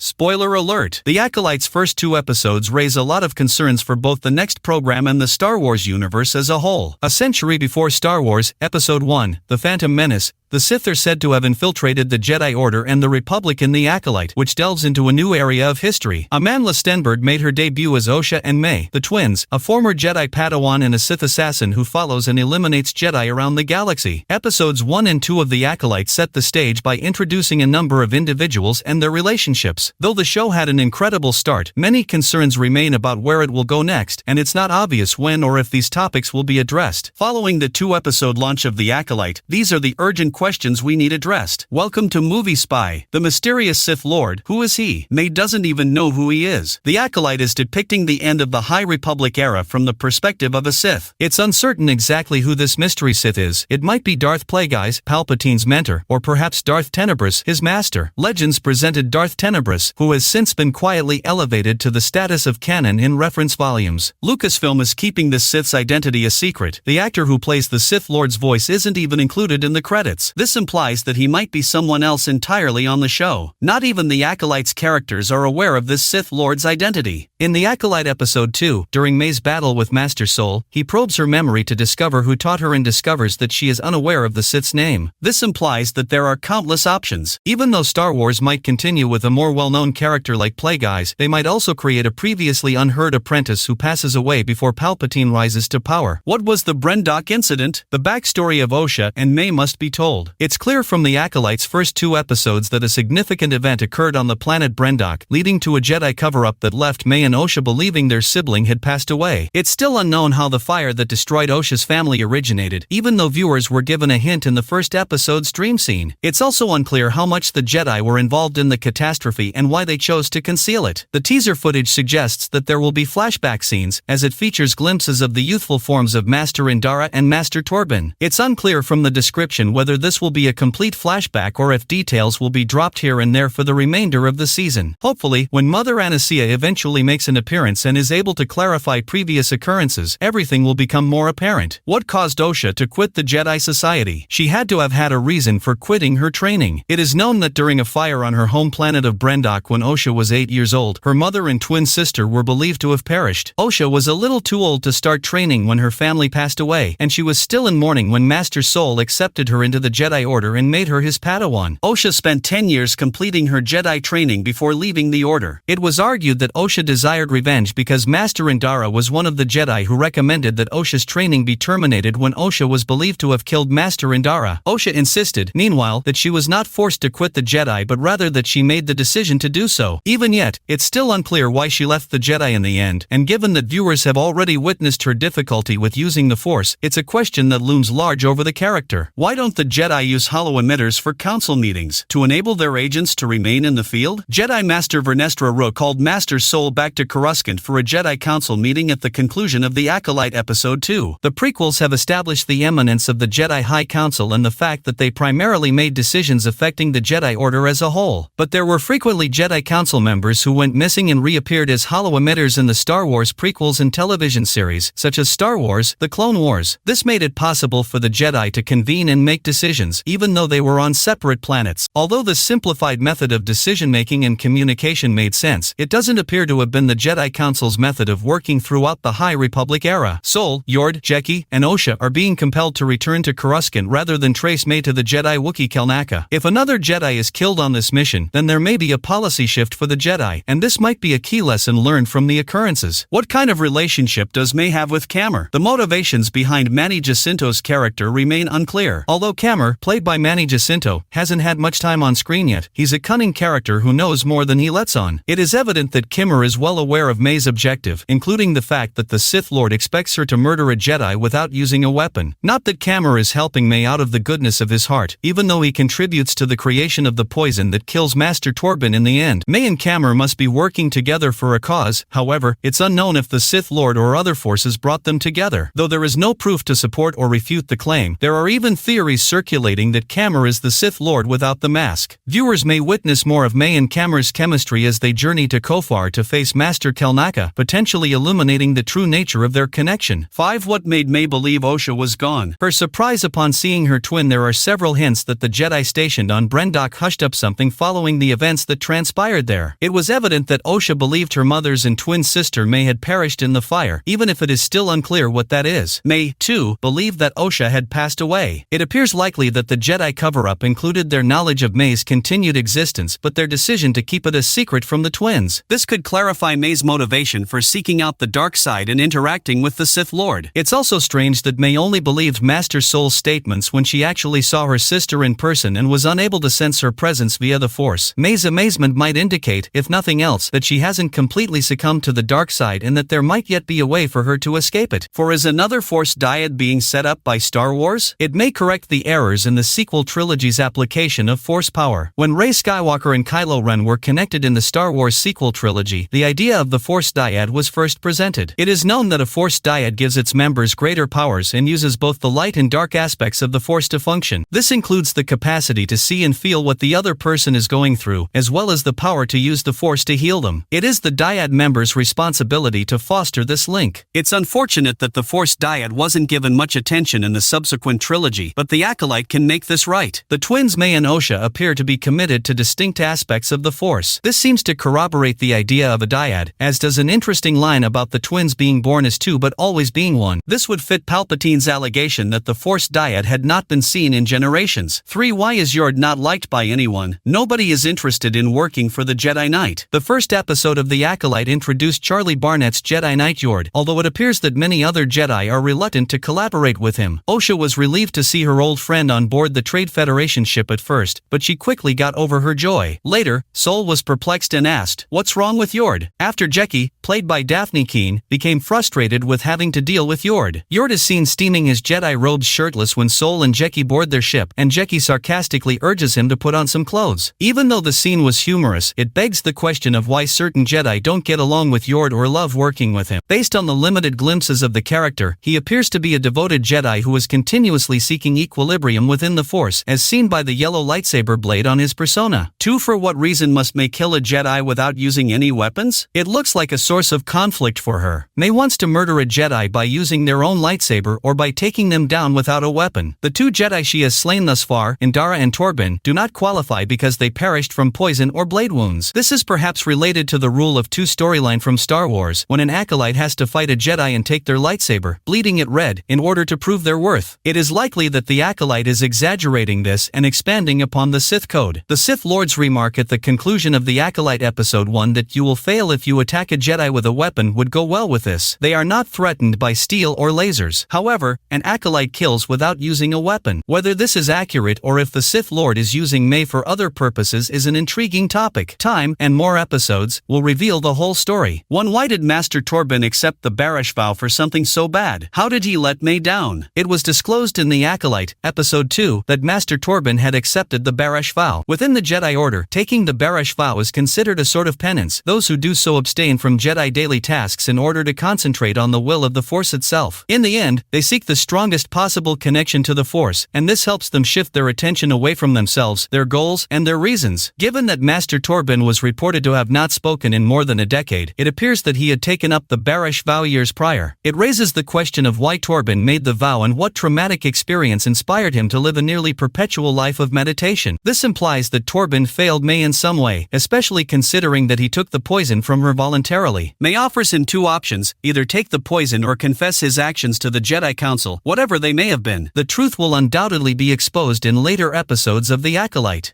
Spoiler alert! The Acolyte's first 2 episodes raise a lot of concerns for both the next program and the Star Wars universe as a whole. A century before Star Wars, Episode 1, The Phantom Menace, the Sith are said to have infiltrated the Jedi Order and the Republic in The Acolyte, which delves into a new area of history. Amandla Stenberg made her debut as Osha and Mae, the twins, a former Jedi Padawan and a Sith assassin who follows and eliminates Jedi around the galaxy. Episodes 1 and 2 of The Acolyte set the stage by introducing a number of individuals and their relationships. Though the show had an incredible start, many concerns remain about where it will go next, and it's not obvious when or if these topics will be addressed. Following the 2-episode launch of The Acolyte, these are the urgent questions we need addressed. Welcome to Movie Spy. The mysterious Sith Lord, who is he? Mae doesn't even know who he is. The Acolyte is depicting the end of the High Republic era from the perspective of a Sith. It's uncertain exactly who this mystery Sith is. It might be Darth Plagueis, Palpatine's mentor, or perhaps Darth Tenebrous, his master. Legends presented Darth Tenebrous, who has since been quietly elevated to the status of canon in reference volumes. Lucasfilm is keeping this Sith's identity a secret. The actor who plays the Sith Lord's voice isn't even included in the credits. This implies that he might be someone else entirely on the show. Not even the Acolyte's characters are aware of this Sith Lord's identity. In The Acolyte Episode 2, during Mae's battle with Master Soul, he probes her memory to discover who taught her and discovers that she is unaware of the Sith's name. This implies that there are countless options. Even though Star Wars might continue with a more well-known character like Plagueis, they might also create a previously unheard apprentice who passes away before Palpatine rises to power. What was the Brendok incident? The backstory of Osha and Mae must be told. It's clear from The Acolyte's first 2 episodes that a significant event occurred on the planet Brendok, leading to a Jedi cover-up that left Mae and Osha believing their sibling had passed away. It's still unknown how the fire that destroyed Osha's family originated, even though viewers were given a hint in the first episode's dream scene. It's also unclear how much the Jedi were involved in the catastrophe and why they chose to conceal it. The teaser footage suggests that there will be flashback scenes, as it features glimpses of the youthful forms of Master Indara and Master Torbin. It's unclear from the description whether this will be a complete flashback or if details will be dropped here and there for the remainder of the season. Hopefully, when Mother Anasia eventually makes an appearance and is able to clarify previous occurrences, everything will become more apparent. What caused Osha to quit the Jedi Society? She had to have had a reason for quitting her training. It is known that during a fire on her home planet of Brendok when Osha was 8 years old, her mother and twin sister were believed to have perished. Osha was a little too old to start training when her family passed away, and she was still in mourning when Master Soul accepted her into the Jedi Order and made her his Padawan. Osha spent 10 years completing her Jedi training before leaving the Order. It was argued that Osha desired revenge because Master Indara was one of the Jedi who recommended that Osha's training be terminated when Osha was believed to have killed Master Indara. Osha insisted, meanwhile, that she was not forced to quit the Jedi but rather that she made the decision to do so. Even yet, it's still unclear why she left the Jedi in the end, and given that viewers have already witnessed her difficulty with using the Force, it's a question that looms large over the character. Why don't the Jedi use hollow emitters for council meetings to enable their agents to remain in the field? Jedi Master Vernestra Rwoh called Master Soul back to Coruscant for a Jedi Council meeting at the conclusion of The Acolyte Episode 2. The prequels have established the eminence of the Jedi High Council and the fact that they primarily made decisions affecting the Jedi Order as a whole. But there were frequently Jedi Council members who went missing and reappeared as hollow emitters in the Star Wars prequels and television series, such as Star Wars: The Clone Wars. This made it possible for the Jedi to convene and make decisions, even though they were on separate planets. Although the simplified method of decision-making and communication made sense, it doesn't appear to have been the Jedi Council's method of working throughout the High Republic era. Sol, Yord, Jeki, and Osha are being compelled to return to Coruscant rather than trace Mae to the Jedi Wookiee Kelnaka. If another Jedi is killed on this mission, then there may be a policy shift for the Jedi, and this might be a key lesson learned from the occurrences. What kind of relationship does Mae have with Camer? The motivations behind Manny Jacinto's character remain unclear. Although Camer, played by Manny Jacinto, hasn't had much time on screen yet, he's a cunning character who knows more than he lets on. It is evident that Kimmer is well aware of Mae's objective, including the fact that the Sith Lord expects her to murder a Jedi without using a weapon. Not that Camer is helping Mae out of the goodness of his heart, even though he contributes to the creation of the poison that kills Master Torbin in the end. Mae and Camer must be working together for a cause. However, it's unknown if the Sith Lord or other forces brought them together. Though there is no proof to support or refute the claim, there are even theories circulating speculating that Cammer is the Sith Lord without the mask. Viewers may witness more of Mae and Cammer's chemistry as they journey to Kofar to face Master Kelnaka, potentially illuminating the true nature of their connection. 5. What made Mae believe Osha was gone? Her surprise upon seeing her twin. There are several hints that the Jedi stationed on Brendok hushed up something following the events that transpired there. It was evident that Osha believed her mother's and twin sister Mae had perished in the fire, even if it is still unclear what that is. Mae, too, believed that Osha had passed away. It appears likely that the Jedi cover-up included their knowledge of Mae's continued existence but their decision to keep it a secret from the twins. This could clarify Mae's motivation for seeking out the dark side and interacting with the Sith Lord. It's also strange that Mae only believed Master Soul's statements when she actually saw her sister in person and was unable to sense her presence via the Force. Mae's amazement might indicate, if nothing else, that she hasn't completely succumbed to the dark side and that there might yet be a way for her to escape it. For is another Force dyad being set up by Star Wars? It may correct the errors in the sequel trilogy's application of Force power. When Rey Skywalker and Kylo Ren were connected in the Star Wars sequel trilogy, the idea of the Force dyad was first presented. It is known that a Force dyad gives its members greater powers and uses both the light and dark aspects of the Force to function. This includes the capacity to see and feel what the other person is going through, as well as the power to use the Force to heal them. It is the dyad members' responsibility to foster this link. It's unfortunate that the Force dyad wasn't given much attention in the subsequent trilogy, but the Acolyte can make this right. The twins Mae and Osha appear to be committed to distinct aspects of the Force. This seems to corroborate the idea of a dyad, as does an interesting line about the twins being born as two but always being one. This would fit Palpatine's allegation that the Force dyad had not been seen in generations. 3. Why is Yord not liked by anyone? Nobody is interested in working for the Jedi Knight. The first episode of The Acolyte introduced Charlie Barnett's Jedi Knight Yord, although it appears that many other Jedi are reluctant to collaborate with him. Osha was relieved to see her old friend on board the Trade Federation ship at first, but she quickly got over her joy. Later, Sol was perplexed and asked, "What's wrong with Yord?" After Jecki, played by Daphne Keane, became frustrated with having to deal with Yord. Yord is seen steaming his Jedi robes shirtless when Sol and Jecki board their ship, and Jecki sarcastically urges him to put on some clothes. Even though the scene was humorous, it begs the question of why certain Jedi don't get along with Yord or love working with him. Based on the limited glimpses of the character, he appears to be a devoted Jedi who is continuously seeking equilibrium within the Force, as seen by the yellow lightsaber blade on his persona. 2. For what reason must Mae kill a Jedi without using any weapons? It looks like a source of conflict for her. Mae wants to murder a Jedi by using their own lightsaber or by taking them down without a weapon. The two Jedi she has slain thus far, Indara and Torben, do not qualify because they perished from poison or blade wounds. This is perhaps related to the Rule of Two storyline from Star Wars, when an Acolyte has to fight a Jedi and take their lightsaber, bleeding it red, in order to prove their worth. It is likely that the Acolyte is exaggerating this and expanding upon the Sith code. The Sith Lord's remark at the conclusion of the Acolyte Episode 1 that you will fail if you attack a Jedi with a weapon would go well with this. They are not threatened by steel or lasers. However, an Acolyte kills without using a weapon. Whether this is accurate or if the Sith Lord is using Mae for other purposes is an intriguing topic. Time, and more episodes, will reveal the whole story. 1. Why did Master Torben accept the Barash vow for something so bad? How did he let Mae down? It was disclosed in The Acolyte, Episode 2, that Master Torben had accepted the Barash vow. Within the Jedi Order, taking the Barash vow is considered a sort of penance. Those who do so abstain from Jedi daily tasks in order to concentrate on the will of the Force itself. In the end, they seek the strongest possible connection to the Force, and this helps them shift their attention away from themselves, their goals, and their reasons. Given that Master Torben was reported to have not spoken in more than a decade, it appears that he had taken up the Barash vow years prior. It raises the question of why Torben made the vow and what traumatic experience inspired him to live a nearly perpetual life of meditation. This implies that Torben failed Mae in some way, especially considering that he took the poison from her voluntarily. Mae offers him two options, either take the poison or confess his actions to the Jedi Council, whatever they may have been. The truth will undoubtedly be exposed in later episodes of The Acolyte.